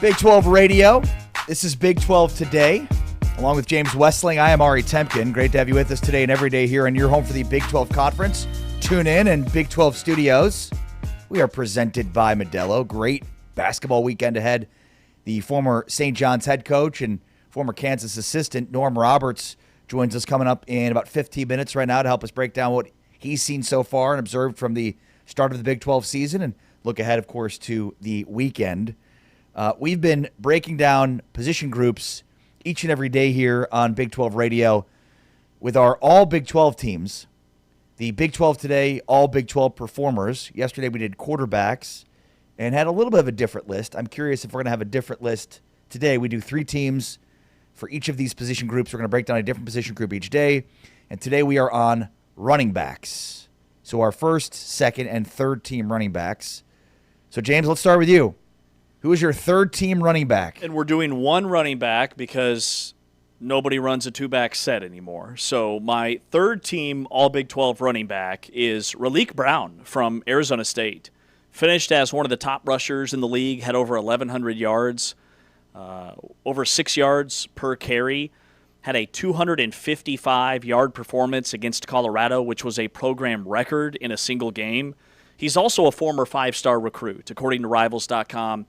Big 12 Radio. This is Big 12 Today. Along with James Westling, I am Ari Temkin. Great to have you with us today and every day here on your home for the Big 12 Conference. Tune in and Big 12 Studios. We are presented by Modelo. Great basketball weekend ahead. The former St. John's head coach and former Kansas assistant, Norm Roberts, joins us coming up in about 15 minutes right now to help us break down what he's seen so far and observed from the start of the Big 12 season and look ahead, of course, to the weekend. We've been breaking down position groups each and every day here on Big 12 Radio with our all Big 12 teams. The Big 12 Today, all Big 12 performers. Yesterday we did quarterbacks and had a little bit of a different list. I'm curious if we're going to have a different list today. We do 3 teams for each of these position groups. We're going to break down a different position group each day. And today we are on running backs. So our first, second, and third team running backs. So James, let's start with you. Who is your third team running back? And we're doing one running back because nobody runs a two-back set anymore. So my third team all Big 12 running back is Raleek Brown from Arizona State. Finished as one of the top rushers in the league, had over 1,100 yards, over 6 yards per carry. Had a 255-yard performance against Colorado, which was a program record in a single game. He's also a former 5-star recruit, according to Rivals.com.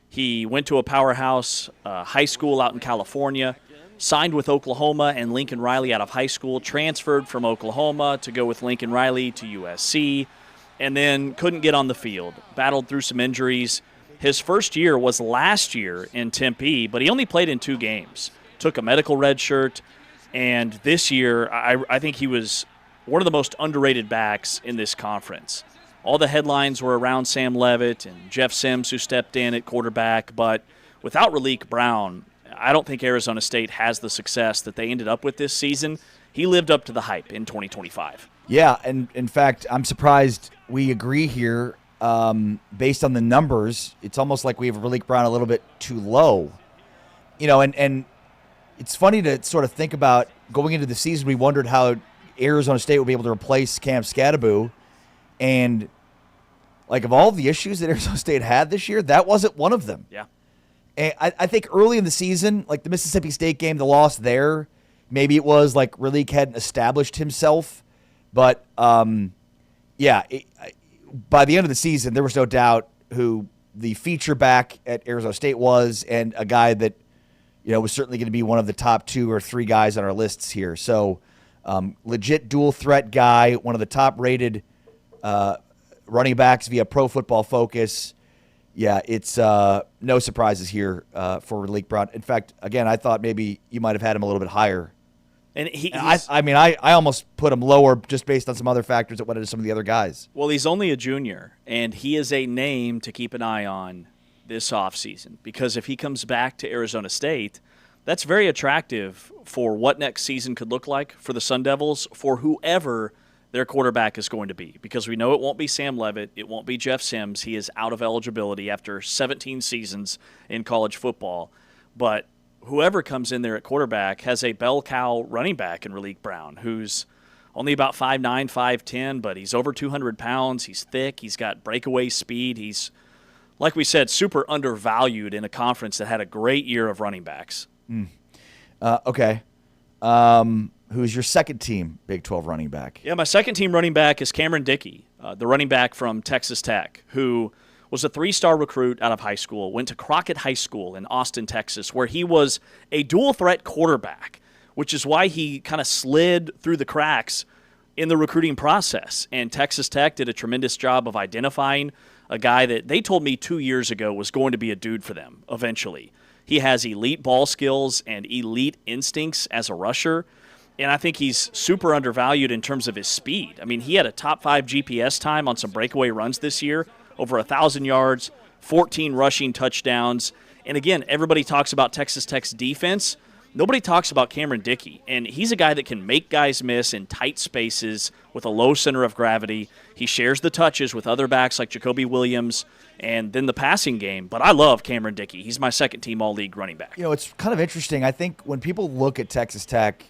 He went to a powerhouse high school out in California, signed with Oklahoma and Lincoln Riley out of high school, transferred from Oklahoma to go with Lincoln Riley to USC, and then couldn't get on the field. Battled through some injuries. His first year was last year in Tempe, but he only played in 2 games. Took a medical red shirt, and this year I think he was one of the most underrated backs in this conference. All the headlines were around Sam Leavitt and Jeff Sims, who stepped in at quarterback. But without Raleek Brown, I don't think Arizona State has the success that they ended up with this season. He lived up to the hype in 2025. Yeah, and in fact, I'm surprised we agree here. Based on the numbers, it's almost like we have Raleek Brown a little bit too low. You know, and it's funny to sort of think about going into the season, we wondered how Arizona State would be able to replace Cam Scadaboo. And like of all the issues that Arizona State had this year, that wasn't one of them. Yeah. And I think early in the season, like the Mississippi State game, the loss there, maybe it was like Raleek hadn't established himself. But, by the end of the season, there was no doubt who the feature back at Arizona State was, and a guy that, was certainly going to be one of the top 2 or 3 guys on our lists here. So legit dual threat guy, one of the top rated running backs via Pro Football Focus. Yeah, it's no surprises here for Raleek Brown. In fact, again, I thought maybe you might have had him a little bit higher. And I almost put him lower just based on some other factors that went into some of the other guys. Well, he's only a junior, and he is a name to keep an eye on this offseason, because if he comes back to Arizona State, that's very attractive for what next season could look like for the Sun Devils, for whoever their quarterback is going to be, because we know it won't be Sam Leavitt, it won't be Jeff Sims. He is out of eligibility after 17 seasons in college football. But whoever comes in there at quarterback has a bell cow running back in Raleek Brown, who's only about 5'9", 5'10", but he's over 200 pounds. He's thick. He's got breakaway speed. He's, like we said, super undervalued in a conference that had a great year of running backs. Okay. Who's your second team Big 12 running back? Yeah, my second team running back is Cameron Dickey, the running back from Texas Tech, who was a 3-star recruit out of high school, went to Crockett High School in Austin, Texas, where he was a dual-threat quarterback, which is why he kind of slid through the cracks in the recruiting process. And Texas Tech did a tremendous job of identifying a guy that they told me 2 years ago was going to be a dude for them eventually. He has elite ball skills and elite instincts as a rusher. And I think he's super undervalued in terms of his speed. I mean, he had a top 5 GPS time on some breakaway runs this year, over 1,000 yards, 14 rushing touchdowns. And again, everybody talks about Texas Tech's defense. Nobody talks about Cameron Dickey. And he's a guy that can make guys miss in tight spaces with a low center of gravity. He shares the touches with other backs like Jacoby Williams and then the passing game. But I love Cameron Dickey. He's my second team all-league running back. It's kind of interesting. I think when people look at Texas Tech,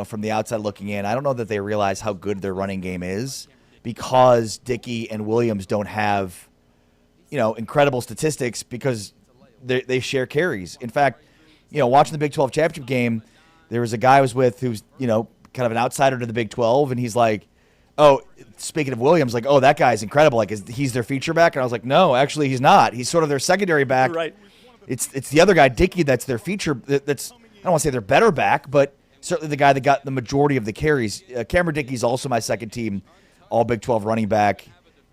from the outside looking in, I don't know that they realize how good their running game is, because Dickey and Williams don't have, incredible statistics, because they share carries. In fact, watching the Big 12 championship game, there was a guy I was with who's, kind of an outsider to the Big 12, and he's like, oh, speaking of Williams, like, oh, that guy's incredible. Like, he's their feature back? And I was like, no, actually he's not. He's sort of their secondary back. Right. It's the other guy, Dickey, that's their feature. That's, I don't want to say they're better back, but certainly the guy that got the majority of the carries. Cameron Dickey's also my second team all Big 12 running back.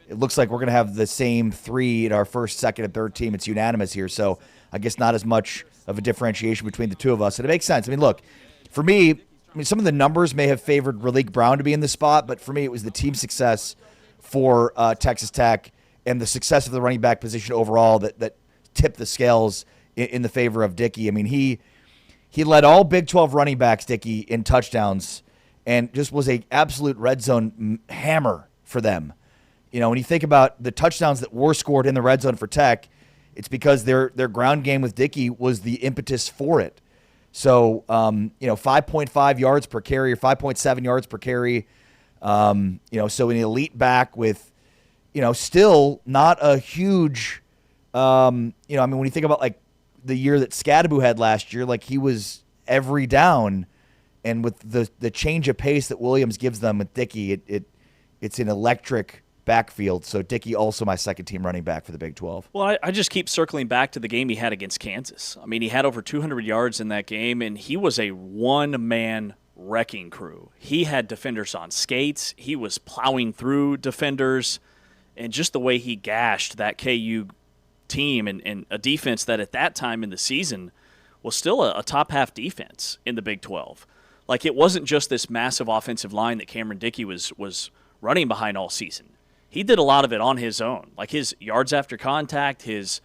It looks like we're going to have the same three in our first, second, and third team. It's unanimous here, so I guess not as much of a differentiation between the two of us. And it makes sense. I mean, look, for me, some of the numbers may have favored Raleek Brown to be in the spot, but for me, it was the team success for Texas Tech and the success of the running back position overall that tipped the scales in the favor of Dickey. I mean, he led all Big 12 running backs, Dickey, in touchdowns, and just was a absolute red zone hammer for them. When you think about the touchdowns that were scored in the red zone for Tech, it's because their ground game with Dickey was the impetus for it. So, 5.5 yards per carry or 5.7 yards per carry. So an elite back with, still not a huge, when you think about like the year that Scadaboo had last year, like he was every down, and with the change of pace that Williams gives them with Dickey, it's an electric backfield. So Dickey also my second team running back for the Big 12. Well, I just keep circling back to the game he had against Kansas. I mean, he had over 200 yards in that game, and he was a one-man wrecking crew. He had defenders on skates. He was plowing through defenders, and just the way he gashed that KU team and a defense that at that time in the season was still a top-half defense in the Big 12. Like, it wasn't just this massive offensive line that Cameron Dickey was running behind all season. He did a lot of it on his own. Like his yards after contact, his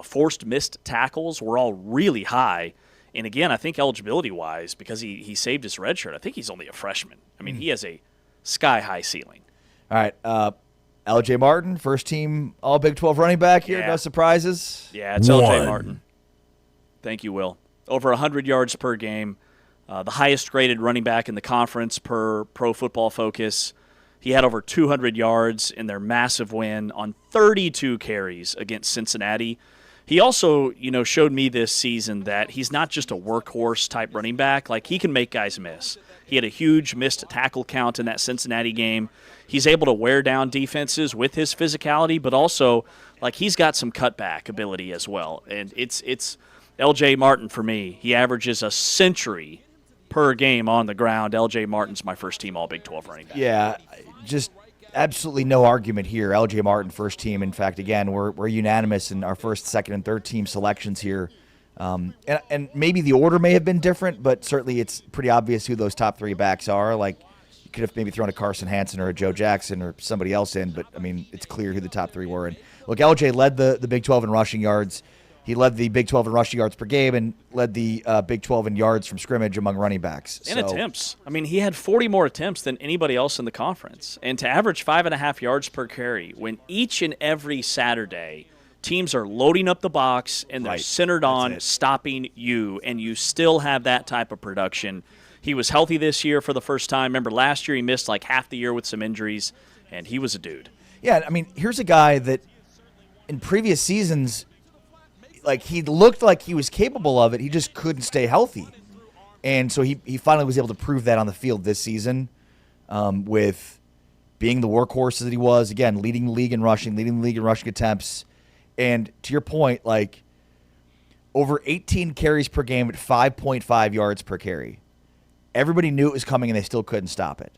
forced missed tackles were all really high. And again, I think eligibility-wise, because he saved his red shirt, I think he's only a freshman. I mean, he has a sky-high ceiling. All right, LJ Martin, first team all Big 12 running back here. Yeah. No surprises? Yeah, it's LJ Martin. Thank you, Will. Over 100 yards per game, the highest graded running back in the conference per Pro Football Focus. He had over 200 yards in their massive win on 32 carries against Cincinnati. He also, showed me this season that he's not just a workhorse type running back. Like, he can make guys miss. He had a huge missed tackle count in that Cincinnati game. He's able to wear down defenses with his physicality, but also, like, he's got some cutback ability as well. And it's LJ Martin for me. He averages a century per game on the ground. LJ Martin's my first team all Big 12 running back. Yeah, just absolutely no argument here. LJ Martin, first team. In fact, again, we're unanimous in our first, second, and third team selections here. And maybe the order may have been different, but certainly it's pretty obvious who those top three backs are. Like, you could have maybe thrown a Carson Hansen or a Joe Jackson or somebody else in, but, I mean, it's clear who the top three were. And, look, LJ led the Big 12 in rushing yards. He led the Big 12 in rushing yards per game and led the Big 12 in yards from scrimmage among running backs. And attempts. I mean, he had 40 more attempts than anybody else in the conference. And to average 5.5 yards per carry, when each and every Saturday teams are loading up the box and they're centered on stopping you, and you still have that type of production. He was healthy this year for the first time. Remember, last year he missed like half the year with some injuries, and he was a dude. Yeah, I mean, here's a guy that in previous seasons – like, he looked like he was capable of it. He just couldn't stay healthy. And so he finally was able to prove that on the field this season with being the workhorse that he was. Again, leading the league in rushing attempts. And to your point, like, over 18 carries per game at 5.5 yards per carry. Everybody knew it was coming, and they still couldn't stop it.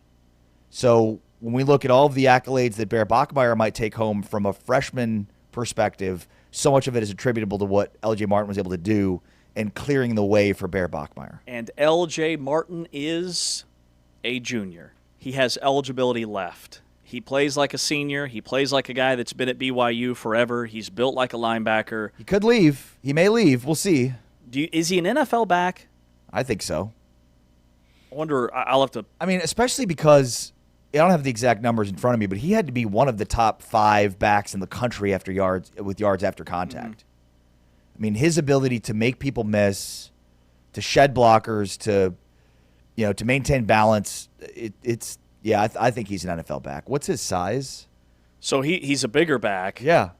So when we look at all of the accolades that Bear Bachmeier might take home from a freshman perspective, so much of it is attributable to what LJ Martin was able to do in clearing the way for Bear Bachmeier. And LJ Martin is a junior. He has eligibility left. He plays like a senior. He plays like a guy that's been at BYU forever. He's built like a linebacker. He could leave. He may leave. We'll see. Is he an NFL back? I think so. I wonder. I'll have to. I mean, especially because I don't have the exact numbers in front of me, but he had to be one of the top 5 backs in the country after yards after contact. I mean, his ability to make people miss, to shed blockers, to maintain balance. I think he's an NFL back. What's his size? So he's a bigger back. Yeah.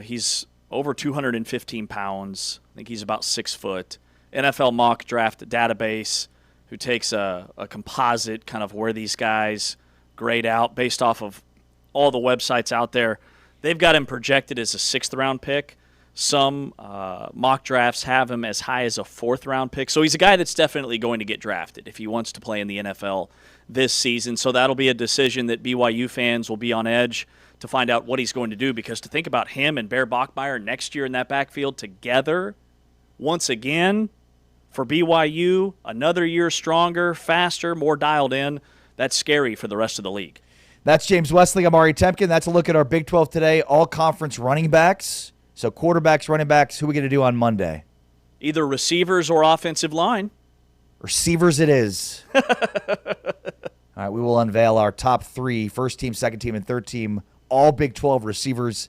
He's over 215 pounds. I think he's about 6 foot. NFL mock draft database, who takes a composite kind of where these guys grade out based off of all the websites out there. They've got him projected as a 6th-round pick. Some mock drafts have him as high as a 4th-round pick. So he's a guy that's definitely going to get drafted if he wants to play in the NFL this season. So that'll be a decision that BYU fans will be on edge to find out what he's going to do, because to think about him and Bear Bachmeier next year in that backfield together, once again, for BYU, another year stronger, faster, more dialed in, that's scary for the rest of the league. That's James Westling. I'm Ari Temkin. That's a look at our Big 12 today, all-conference running backs. So quarterbacks, running backs, who are we going to do on Monday? Either receivers or offensive line. Receivers it is. All right, we will unveil our top 3, first team, second team, and third team, all Big 12 receivers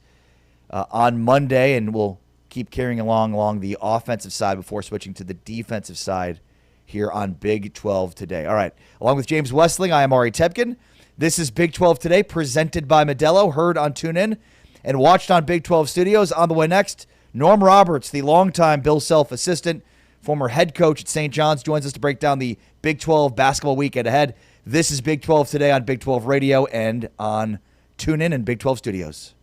on Monday, and we'll keep carrying along the offensive side before switching to the defensive side here on Big 12 today. All right, along with James Westling, I am Ari Temkin. This is Big 12 Today, presented by Modelo, heard on TuneIn and watched on Big 12 Studios. On the way next, Norm Roberts, the longtime Bill Self assistant, former head coach at St. John's, joins us to break down the Big 12 basketball weekend ahead. This is Big 12 Today on Big 12 Radio and on TuneIn and Big 12 Studios.